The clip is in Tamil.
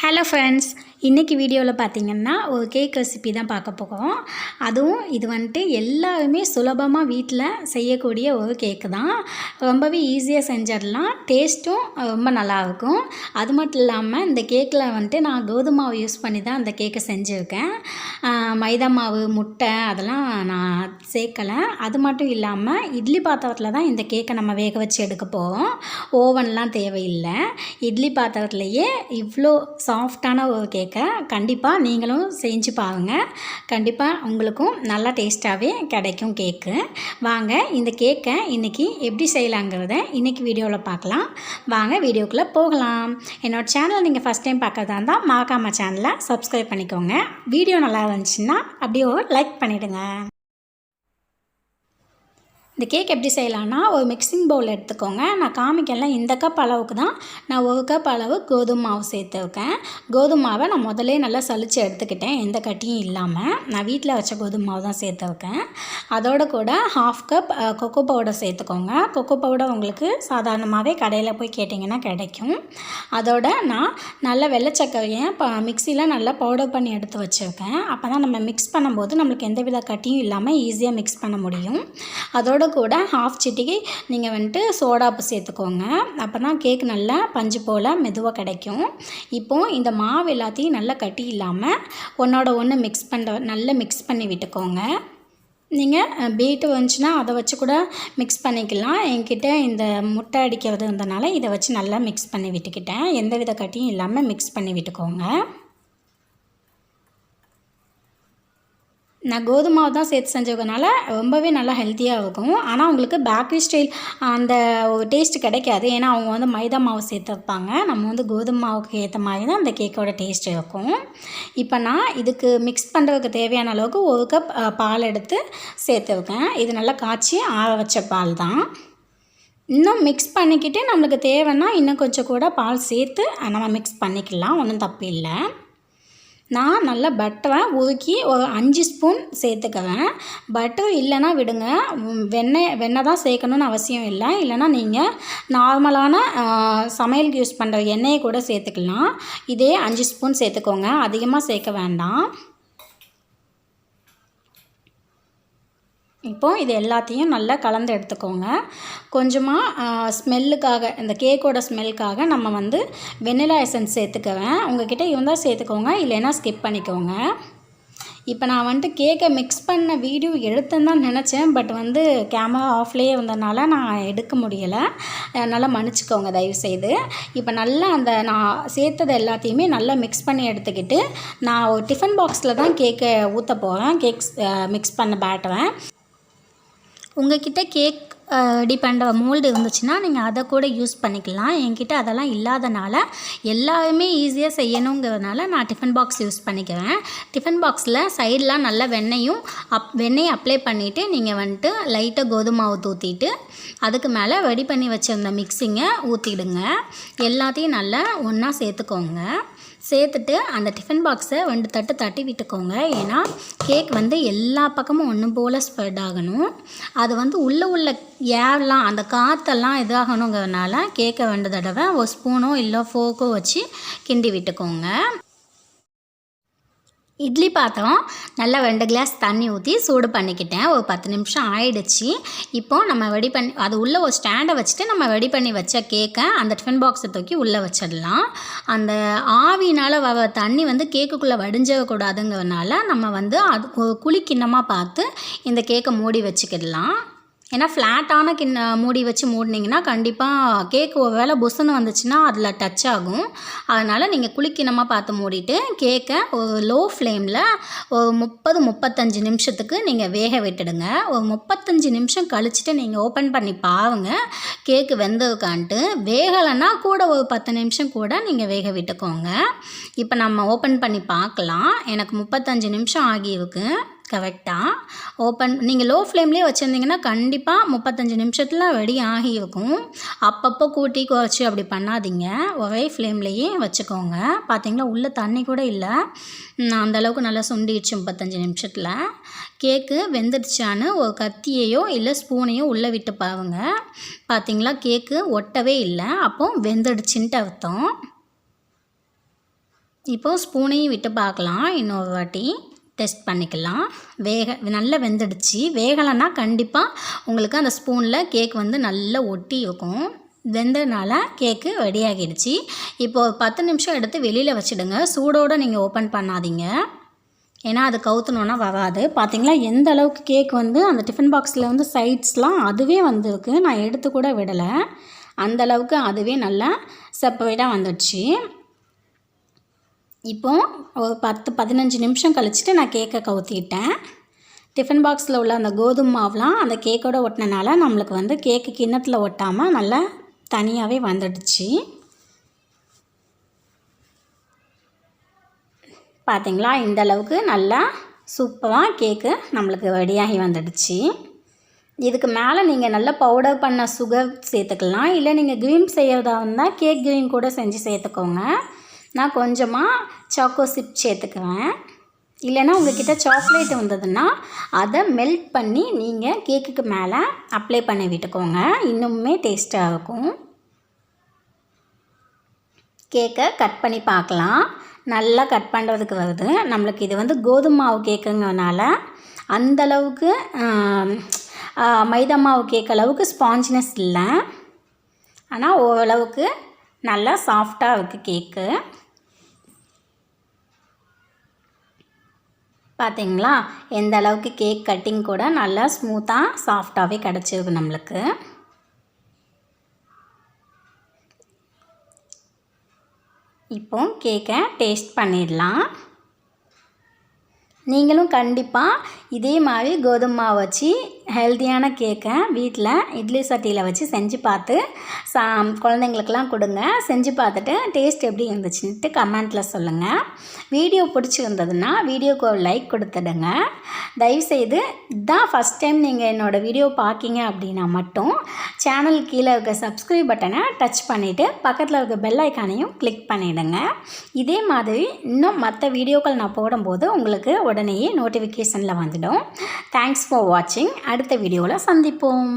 ஹலோ ஃப்ரெண்ட்ஸ், இன்றைக்கி வீடியோவில் பார்த்திங்கன்னா ஒரு கேக் ரெசிபி தான் பார்க்க போகிறோம். அதுவும் இது வந்துட்டு எல்லாருமே சுலபமாக வீட்டில் செய்யக்கூடிய ஒரு கேக்கு தான். ரொம்பவே ஈஸியாக செஞ்சிடலாம், டேஸ்ட்டும் ரொம்ப நல்லாயிருக்கும். அது மட்டும் இல்லாமல் இந்த கேக்கில் வந்துட்டு நான் கோதுமை மாவு யூஸ் பண்ணி தான் அந்த கேக்கை செஞ்சுருக்கேன். மைதா மாவு, முட்டை அதெல்லாம் நான் சேர்க்கலை. அது மட்டும் இல்லாமல் இட்லி பாத்திரத்தில் தான் இந்த கேக்கை நம்ம வேக வச்சு எடுக்க போகிறோம். ஓவன்லாம் தேவையில்லை. இட்லி பாத்திரத்துலையே இவ்வளோ சாஃப்டான ஒரு கேக்கை கண்டிப்பாக நீங்களும் செஞ்சு பாருங்கள். கண்டிப்பாக உங்களுக்கும் நல்லா டேஸ்ட்டாகவே கிடைக்கும் கேக்கு. வாங்க இந்த கேக்கை இன்றைக்கி எப்படி செய்யலாங்கிறத இன்றைக்கி வீடியோவில் பார்க்கலாம். வாங்க வீடியோக்குள்ளே போகலாம். என்னோடய சேனல் நீங்கள் ஃபஸ்ட் டைம் பார்க்கறதா இருந்தால் மறக்காம சேனலை சப்ஸ்கிரைப் பண்ணிக்கோங்க. வீடியோ நல்லா இருந்துச்சுன்னா அப்படியே ஒரு லைக் பண்ணிவிடுங்க. இந்த கேக் எப்படி செய்யலான்னா, ஒரு மிக்சிங் பவுல் எடுத்துக்கோங்க. நான் காமிக்கலாம், இந்த கப் அளவுக்கு தான் நான் ஒரு கப் அளவு கோதுமை மாவு சேர்த்துருக்கேன். கோதுமை மாவை நான் முதலே நல்லா சலித்து எடுத்துக்கிட்டேன், எந்த கட்டியும் இல்லாமல். நான் வீட்டில் வச்ச கோதுமை மாவு தான் சேர்த்துருக்கேன். அதோட கூட 1/2 கப் கொக்கோ பவுடர் சேர்த்துக்கோங்க. கொக்கோ பவுடர் உங்களுக்கு சாதாரணமாகவே கடையில் போய் கேட்டிங்கன்னா கிடைக்கும். அதோட நான் நல்ல வெள்ளைச்சக்கரையை மிக்சியில் நல்லா பவுடர் பண்ணி எடுத்து வச்சுருக்கேன். அப்போ தான் நம்ம மிக்ஸ் பண்ணும்போது நம்மளுக்கு எந்தவித கட்டியும் இல்லாமல் ஈஸியாக மிக்ஸ் பண்ண முடியும். அதோட கூட 1/2 சிட்டிகை நீங்கள் வந்துட்டு சோடாப்பு சேர்த்துக்கோங்க. அப்போ தான் கேக் நல்லா பஞ்சு போல் மெதுவாக கிடைக்கும். இப்போது இந்த மாவு எல்லாத்தையும் நல்லா கட்டி இல்லாமல் ஒன்றோட ஒன்று நல்லா மிக்ஸ் பண்ணி விட்டுக்கோங்க. நீங்கள் பீட்டு வந்துச்சுன்னா அதை வச்சு கூட மிக்ஸ் பண்ணிக்கலாம். என்கிட்ட இந்த முட்டை அடிக்கிறது இருந்தனால இதை வச்சு நல்லா மிக்ஸ் பண்ணி விட்டுக்கிட்டேன். எந்தவித கட்டியும் இல்லாமல் மிக்ஸ் பண்ணி விட்டுக்கோங்க. நான் கோதுமை தான் சேர்த்து செஞ்சதுனால ரொம்பவே நல்லா ஹெல்த்தியாக இருக்கும். ஆனால் உங்களுக்கு பேக்கரி ஸ்டைல் அந்த டேஸ்ட் கிடைக்காது. ஏன்னா அவங்க வந்து மைதா மாவு சேர்த்துருப்பாங்க. நம்ம வந்து கோதுமை மாவுக்கு ஏற்ற மாதிரி தான் அந்த கேக்கோட டேஸ்ட் இருக்கும். இப்போ நான் இதுக்கு மிக்ஸ் பண்ணுறதுக்கு தேவையான அளவுக்கு 1 கப் பால் எடுத்து சேர்த்துருக்கேன். இது நல்லா காய்ச்சி ஆற வச்ச பால் தான். இன்னும் மிக்ஸ் பண்ணிக்கிட்டு நம்மளுக்கு தேவைன்னா இன்னும் கொஞ்சம் கூட பால் சேர்த்து நம்ம மிக்ஸ் பண்ணிக்கலாம், ஒன்றும் தப்பு இல்லை. நான் நல்லா பட்டரை உருக்கி ஒரு 5 ஸ்பூன் சேர்த்துக்குவேன். பட்டர் இல்லைன்னா விடுங்க, வெண்ணெய் தான் சேர்க்கணுன்னு அவசியம் இல்லை. இல்லைனா நீங்கள் நார்மலான சமையலுக்கு யூஸ் பண்ணுற எண்ணெயை கூட சேர்த்துக்கலாம். இதே 5 ஸ்பூன் சேர்த்துக்கோங்க, அதிகமாக சேர்க்க வேண்டாம். இப்போது இது எல்லாத்தையும் நல்லா கலந்து எடுத்துக்கோங்க. கொஞ்சமாக ஸ்மெல்லுக்காக, இந்த கேக்கோட ஸ்மெல்லுக்காக நம்ம வந்து வெண்ணிலா எசன்ஸ் சேர்த்துக்குவேன். உங்கள்கிட்ட இருந்தால் சேர்த்துக்கோங்க, இல்லைன்னா ஸ்கிப் பண்ணிக்கோங்க. இப்போ நான் வந்துட்டு கேக்கை மிக்ஸ் பண்ண வீடியோ எடுத்துன்னு தான் நினச்சேன். பட் வந்து கேமரா ஆஃப்லேயே இருந்ததுனால நான் எடுக்க முடியலை. நல்லா மன்னிச்சிக்கோங்க தயவுசெய்து. இப்போ நல்லா நான் சேர்த்தது எல்லாத்தையுமே நல்லா மிக்ஸ் பண்ணி எடுத்துக்கிட்டு நான் ஒரு டிஃபன் பாக்ஸில் தான் கேக்கை ஊற்ற போகிறேன். மிக்ஸ் பண்ண பேட்டரை உங்கள்கிட்ட கேக் ரெடி பண்ணுற மோல்டு இருந்துச்சுன்னா நீங்கள் அதை கூட யூஸ் பண்ணிக்கலாம். என்கிட்ட அதெல்லாம் இல்லாதனால எல்லாருமே ஈஸியாக செய்யணுங்கிறதுனால நான் டிஃபன் பாக்ஸ் யூஸ் பண்ணிக்குவேன். டிஃபன் பாக்ஸில் சைடெலாம் நல்லா வெண்ணெய் அப்ளை பண்ணிவிட்டு நீங்கள் வந்துட்டு லைட்டாக கோதுமை மாவு தூற்றிட்டு அதுக்கு மேலே ரெடி பண்ணி வச்சுருந்த மிக்ஸிங்கை ஊற்றிடுங்க. எல்லாத்தையும் நல்லா ஒன்றா சேர்த்துக்கோங்க. சேர்த்துட்டு அந்த டிஃபன் பாக்ஸை 2 தட்டு தட்டி விட்டுக்கோங்க. ஏன்னா கேக் வந்து எல்லா பக்கமும் ஒன்று போல் ஸ்ப்ரெட் ஆகணும். அது வந்து உள்ள ஏர்லாம் அந்த காற்றெல்லாம் இதாகணுங்கிறதுனால கேக்கை 2 தடவை ஒரு ஸ்பூனோ இல்லை ஃபோர்க்கோ வச்சு கிண்டி விட்டுக்கோங்க. இட்லி பாத்திரம் நல்லா 2 கிளாஸ் தண்ணி ஊற்றி சூடு பண்ணிக்கிட்டேன். ஒரு 10 நிமிஷம் ஆயிடுச்சு. இப்போது நம்ம ரெடி பண்ணி அது உள்ளே ஒரு ஸ்டாண்டை வச்சுட்டு நம்ம ரெடி பண்ணி வச்ச கேக்கை அந்த டிஃபன் பாக்ஸை தூக்கி உள்ளே வச்சிடலாம். அந்த ஆவினால் வர தண்ணி வந்து கேக்குக்குள்ளே வடிஞ்சக்கூடாதுங்கிறதுனால நம்ம வந்து அது குழி கிண்ணமாக பார்த்து இந்த கேக்கை மூடி வச்சுக்கிடலாம். ஏன்னா ஃப்ளாட்டான மூடி வச்சு மூடினீங்கன்னா கண்டிப்பாக கேக் ஒரு வேளை புஸ்ஸுன்னு வந்துச்சுன்னா அதில் டச் ஆகும். அதனால் நீங்கள் குளிக்கிணமாக பார்த்து மூடிட்டு கேக்கை ஒரு லோ ஃப்ளேமில் ஒரு 30-35 நிமிஷத்துக்கு நீங்கள் வேக விட்டுடுங்க. ஒரு 35 நிமிஷம் கழிச்சிட்டு நீங்கள் ஓப்பன் பண்ணி பாருங்கள் கேக்கு வெந்ததுக்கான்ட்டு. வேகலைன்னா கூட ஒரு 10 நிமிஷம் கூட நீங்கள் வேக விட்டுக்கோங்க. இப்போ நம்ம ஓப்பன் பண்ணி பார்க்கலாம். எனக்கு 35 நிமிஷம் ஆகியிருக்கு கரெக்டாக. நீங்கள் லோ ஃப்ளேம்லேயே வச்சுருந்தீங்கன்னா கண்டிப்பாக 35 நிமிஷத்தில் ரெடி ஆகியிருக்கும். அப்பப்போ கூட்டி குறைச்சி அப்படி பண்ணாதீங்க, ஒரே ஃப்ளேம்லேயே வச்சுக்கோங்க. பார்த்தீங்களா, உள்ளே தண்ணி கூட இல்லை. அந்தளவுக்கு நல்லா சுண்டிடுச்சு 35 நிமிஷத்தில். கேக்கு வெந்துடுச்சான்னு ஒரு கத்தியையோ இல்லை ஸ்பூனையோ உள்ளே விட்டு பாருங்க. பார்த்தீங்களா, கேக்கு ஒட்டவே இல்லை. அப்போது வெந்துடுச்சுன்ட்டு அர்த்தம். இப்போது ஸ்பூனையும் விட்டு பார்க்கலாம், இன்னொரு வாட்டி டெஸ்ட் பண்ணிக்கலாம். நல்லா வெந்துடுச்சு. வேகலைன்னா கண்டிப்பாக உங்களுக்கு அந்த ஸ்பூனில் கேக் வந்து நல்லா ஒட்டி இருக்கும். வெந்ததுனால கேக்கு ரெடி ஆகிடுச்சு. இப்போது 10 நிமிஷம் எடுத்து வெளியில் வச்சுடுங்க. சூடோடு நீங்கள் ஓப்பன் பண்ணாதீங்க, ஏன்னா அது கவுத்துனோன்னா வராது. பார்த்திங்களா எந்த அளவுக்கு கேக் வந்து அந்த டிஃபன் பாக்ஸில் வந்து சைட்ஸ்லாம் அதுவே வந்திருக்கு. நான் எடுத்து கூட விடலை, அந்தளவுக்கு அதுவே நல்லா செப்பரேட்டாக வந்துடுச்சு. இப்போது ஒரு 10-15 நிமிஷம் கழிச்சிட்டு நான் கேக்கை கவுத்திட்டேன். டிஃபன் பாக்ஸில் உள்ள அந்த கோதுமை மாவுலாம் அந்த கேக்கோடு ஒட்டினால நம்மளுக்கு வந்து கேக்கு கிண்ணத்தில் ஒட்டாமல் நல்லா தனியாகவே வந்துடுச்சு. பார்த்திங்களா இந்த அளவுக்கு நல்லா சூப்பராக கேக்கு நம்மளுக்கு ரெடியாகி வந்துடுச்சு. இதுக்கு மேலே நீங்கள் நல்லா பவுடர் பண்ண சுகர் சேர்த்துக்கலாம், இல்லை நீங்கள் க்ரீம் செய்கிறதா இருந்தால் கேக் க்ரீம் கூட செஞ்சு சேர்த்துக்கோங்க. நான் கொஞ்சமாக சாக்கோ சிப் சேர்த்துக்குவேன். இல்லைன்னா உங்கள்கிட்ட சாக்லேட் வந்ததுன்னா அதை மெல்ட் பண்ணி நீங்கள் கேக்குக்கு மேலே அப்ளை பண்ணி விட்டுக்கோங்க, இன்னுமே டேஸ்ட்டாக இருக்கும். கேக்கை கட் பண்ணி பார்க்கலாம். நல்லா கட் பண்ணுறதுக்கு வருது. நம்மளுக்கு இது வந்து கோதுமை மாவு கேக்குங்கிறனால அந்தளவுக்கு மைதா மாவு கேக் அளவுக்கு ஸ்பாஞ்சினஸ் இல்லை, ஆனால் ஓரளவுக்கு நல்லா சாஃப்டாக இருக்குது கேக்கு. பார்த்திங்களா எந்த அளவுக்கு கேக் கட்டிங் கூட நல்லா ஸ்மூத்தாக சாஃப்டாகவே கிடச்சிருக்கு நம்மளுக்கு. இப்போ கேக்கை டேஸ்ட் பண்ணிடலாம். நீங்களும் கண்டிப்பாக இதே மாதிரி கோதுமை மாவு வச்சு ஹெல்த்தியான கேக்கை வீட்டில் இட்லி சட்டியில் வச்சு செஞ்சு பார்த்து குழந்தைங்களுக்கெல்லாம் கொடுங்க. செஞ்சு பார்த்துட்டு டேஸ்ட் எப்படி இருந்துச்சுன்ட்டு கமெண்ட்டில் சொல்லுங்கள். வீடியோ பிடிச்சிருந்ததுன்னா வீடியோக்கு ஒரு லைக் கொடுத்துடுங்க. தயவுசெய்து இதுதான் ஃபஸ்ட் டைம் நீங்கள் என்னோடய வீடியோ பார்க்கிங்க அப்படின்னா மட்டும் சேனல் கீழே இருக்க சப்ஸ்கிரைப் பட்டனை டச் பண்ணிவிட்டு பக்கத்தில் இருக்க பெல் ஐக்கானையும் கிளிக் பண்ணிவிடுங்க. இதே மாதிரி இன்னும் மற்ற வீடியோக்கள் நான் போடும்போது உங்களுக்கு உடனேயே நோட்டிஃபிகேஷனில் வந்துடும். தேங்க்ஸ் ஃபார் வாட்சிங். அடுத்த வீடியோவில் சந்திப்போம்.